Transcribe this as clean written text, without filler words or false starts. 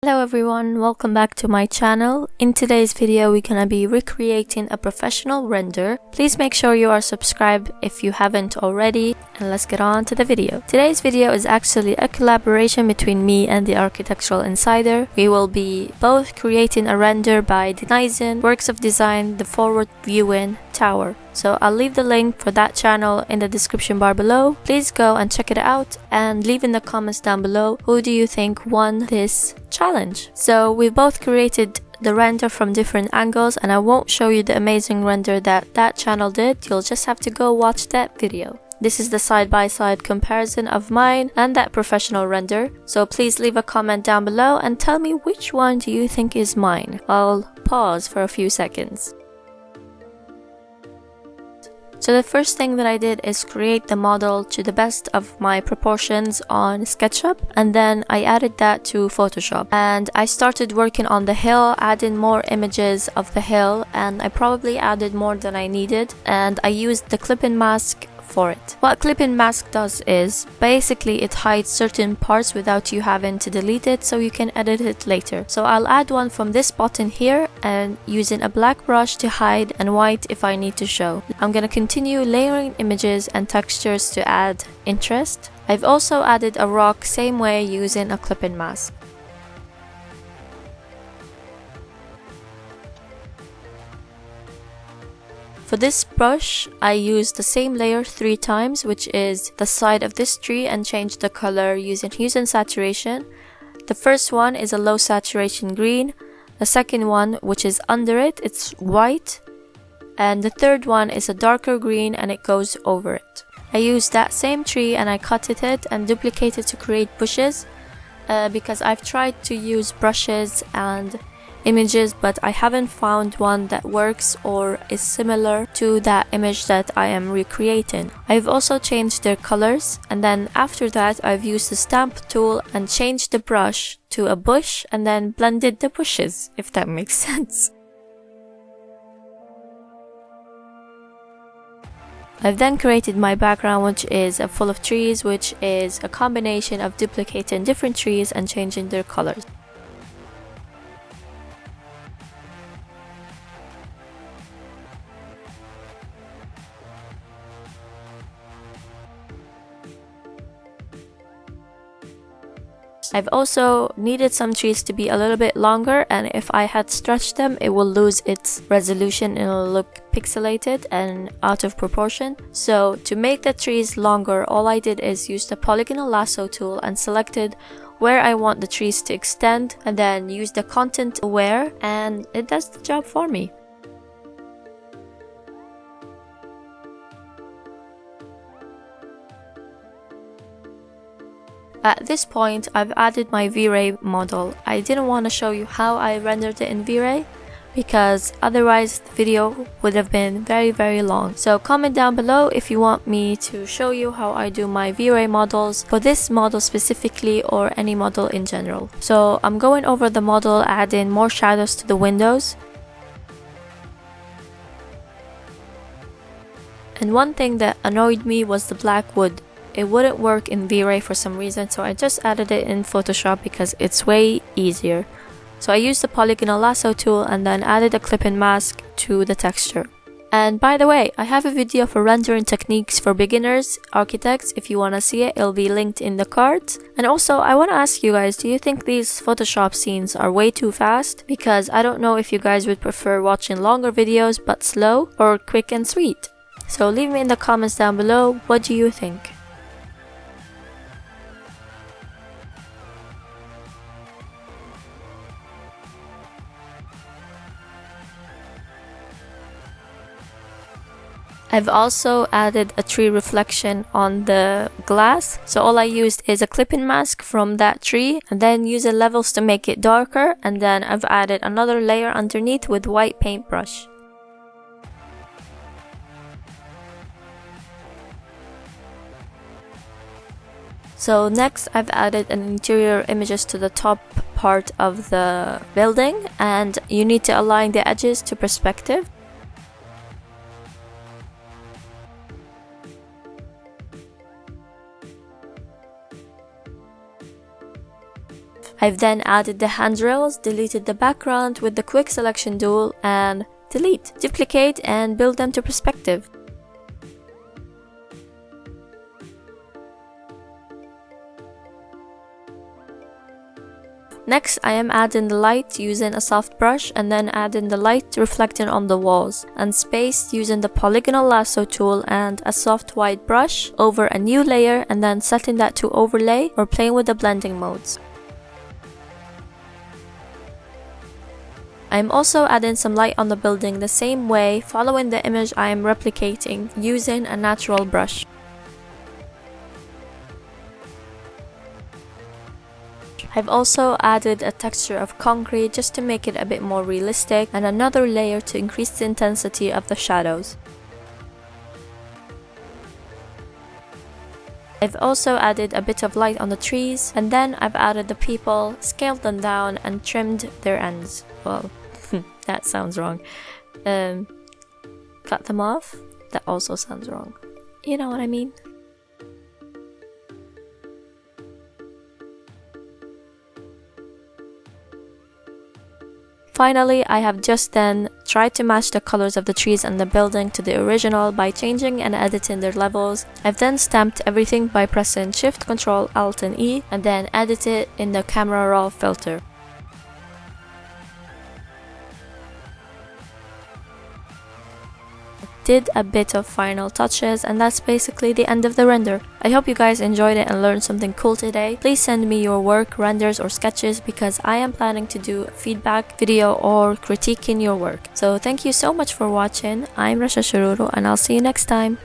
Hello everyone, welcome back to my channel. In today's video, we're gonna be recreating a professional render. Please make sure you are subscribed if you haven't already, and let's get on to the video. Today's video is actually a collaboration between me and the Architectural Insider. We will be both creating a render by Denizen Works of Design, the forward viewing tower. So I'll leave the link for that channel in the description bar below. Please go and check it out and leave in the comments down below who do you think won this challenge. So we both created the render from different angles, and I won't show you the amazing render that channel did. You'll just have to go watch that video. This is the side-by-side comparison of mine and that professional render. So please leave a comment down below and tell me which one do you think is mine. I'll pause for a few seconds. So the first thing that I did is create the model to the best of my proportions on Sketchup, and then I added that to Photoshop. And I started working on the hill, adding more images of the hill, and I probably added more than I needed, and I used the clip-in mask for it. What clip-in mask does is basically it hides certain parts without you having to delete it, so you can edit it later. So I'll add one from this button here and using a black brush to hide and white if I need to show. I'm gonna continue layering images and textures to add interest. I've also added a rock same way using a clip-in mask. For this brush, I used the same layer 3 times, which is the side of this tree, and changed the color using hues and saturation. The first one is a low saturation green, the second one, which is under it, it's white, and the third one is a darker green and it goes over it. I used that same tree and I cut it and duplicated to create bushes because I've tried to use brushes and images, but I haven't found one that works or is similar to that image that I am recreating. I've also changed their colors, and then after that I've used the stamp tool and changed the brush to a bush and then blended the bushes, if that makes sense. I've then created my background, which is full of trees, which is a combination of duplicating different trees and changing their colors. I've also needed some trees to be a little bit longer, and if I had stretched them, it will lose its resolution and it'll look pixelated and out of proportion. So to make the trees longer, all I did is use the polygonal lasso tool and selected where I want the trees to extend, and then use the content aware, and it does the job for me. At this point, I've added my V-Ray model. I didn't want to show you how I rendered it in V-Ray because otherwise the video would have been very long. So comment down below if you want me to show you how I do my V-Ray models for this model specifically or any model in general. So I'm going over the model, adding more shadows to the windows. And one thing that annoyed me was the black wood. It wouldn't work in V-Ray for some reason, so I just added it in Photoshop because it's way easier. So I used the polygonal lasso tool and then added a clip-in mask to the texture. And by the way, I have a video for rendering techniques for beginners, architects. If you want to see it, it'll be linked in the cards. And also, I want to ask you guys, do you think these Photoshop scenes are way too fast? Because I don't know if you guys would prefer watching longer videos but slow, or quick and sweet. So leave me in the comments down below, what do you think? I've also added a tree reflection on the glass. So all I used is a clip-in mask from that tree, and then using levels to make it darker, and then I've added another layer underneath with white paintbrush. So next I've added an interior images to the top part of the building, and you need to align the edges to perspective. I've then added the handrails, deleted the background with the quick selection tool, and delete, duplicate, and build them to perspective. Next, I am adding the light using a soft brush, and then adding the light reflecting on the walls, and space using the polygonal lasso tool and a soft white brush over a new layer, and then setting that to overlay or playing with the blending modes. I am also adding some light on the building the same way, following the image I am replicating using a natural brush. I've also added a texture of concrete just to make it a bit more realistic, and another layer to increase the intensity of the shadows. I've also added a bit of light on the trees, and then I've added the people, scaled them down, and trimmed their ends. Well, that sounds wrong. Cut them off? That also sounds wrong. You know what I mean? Finally, I have just then tried to match the colors of the trees and the building to the original by changing and editing their levels. I've then stamped everything by pressing Shift, Ctrl, Alt and E, and then edit it in the camera raw filter. Did a bit of final touches, and that's basically the end of the render. I hope you guys enjoyed it and learned something cool today. Please send me your work, renders or sketches, because I am planning to do a feedback video or critiquing your work. So thank you so much for watching. I'm Rasha Shururu, and I'll see you next time.